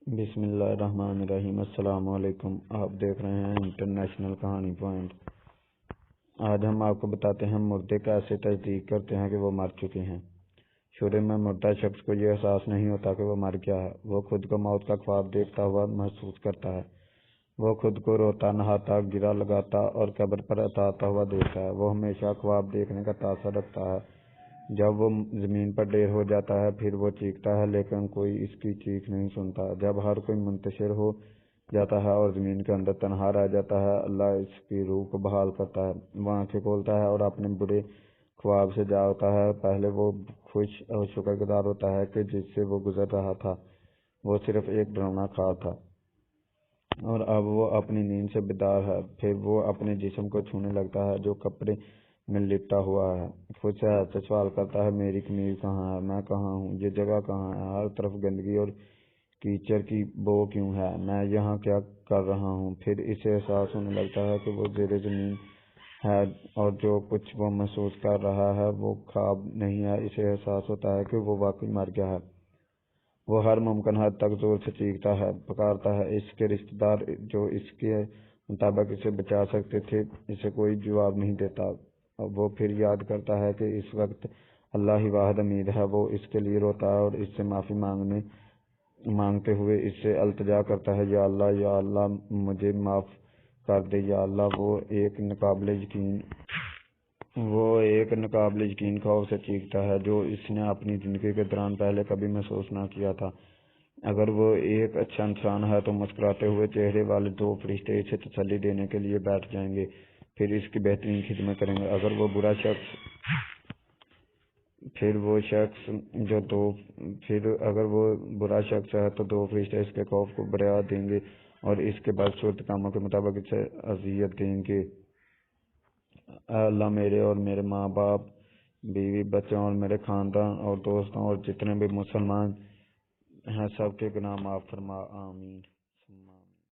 بسم اللہ الرحمن الرحیم۔ السلام علیکم، آپ دیکھ رہے ہیں انٹرنیشنل کہانی پوائنٹ۔ آج ہم آپ کو بتاتے ہیں مردے کیسے تصدیق کرتے ہیں کہ وہ مر چکے ہیں۔ شروع میں مردہ شخص کو یہ احساس نہیں ہوتا کہ وہ مر گیا ہے۔ وہ خود کو موت کا خواب دیکھتا ہوا محسوس کرتا ہے۔ وہ خود کو روتا، نہاتا، گرا لگاتا اور قبر پر اتارتا ہوا دیکھتا ہے۔ وہ ہمیشہ خواب دیکھنے کا تاثر رکھتا ہے۔ جب وہ زمین پر ڈھیر ہو جاتا ہے پھر وہ چیختا ہے، لیکن کوئی اس کی چیخ نہیں سنتا۔ جب ہر کوئی منتشر ہو جاتا ہے اور زمین کے اندر تنہا رہ جاتا ہے، اللہ اس کی روح کو بحال کرتا ہے۔ وہ آنکھیں کھولتا ہے اور اپنے برے خواب سے جاگتا ہے۔ پہلے وہ خوش اور شکر گزار ہوتا ہے کہ جس سے وہ گزر رہا تھا وہ صرف ایک ڈراؤنا خواب تھا، اور اب وہ اپنی نیند سے بیدار ہے۔ پھر وہ اپنے جسم کو چھونے لگتا ہے جو کپڑے میں لپٹا ہوا ہے۔ خود سے حیرت سے سوال کرتا ہے، میری قمیض کہاں ہے؟ میں کہاں ہوں؟ یہ جگہ کہاں ہے؟ ہر طرف گندگی اور کیچڑ کی بو کیوں ہے؟ میں یہاں کیا کر رہا ہوں؟ پھر اسے احساس ہونے لگتا ہے کہ وہ زیر زمین ہے اور جو کچھ وہ محسوس کر رہا ہے وہ خواب نہیں ہے۔ اسے احساس ہوتا ہے کہ وہ واقعی مر گیا ہے۔ وہ ہر ممکن حد تک زور سے چیختا ہے، پکارتا ہے۔ اس کے رشتہ دار جو اس کے مطابق اسے بچا سکتے تھے اسے کوئی جواب نہیں دیتا۔ وہ پھر یاد کرتا ہے کہ اس وقت اللہ ہی واحد امید ہے۔ وہ اس کے لیے روتا ہے اور اس سے معافی مانگتے ہوئے اس سے التجا کرتا ہے، یا اللہ مجھے معاف کر دے، یا اللہ۔ وہ ایک ناقابل یقین خوف سے چیختا ہے جو اس نے اپنی زندگی کے دوران پہلے کبھی محسوس نہ کیا تھا۔ اگر وہ ایک اچھا انسان ہے تو مسکراتے ہوئے چہرے والے دو فرشتے اسے تسلی دینے کے لیے بیٹھ جائیں گے، پھر اس کی بہترین خدمت کریں گے۔ اگر وہ برا شخص ہے تو دو فرشتے اس کے خوف کو بڑھا دیں گے اور اس کے بدصورت کاموں کے مطابق اسے اذیت دیں گے۔ اے اللہ، میرے اور میرے ماں باپ، بیوی بچوں اور میرے خاندان اور دوستوں اور جتنے بھی مسلمان ہیں سب کے گناہ معاف فرما، آمین۔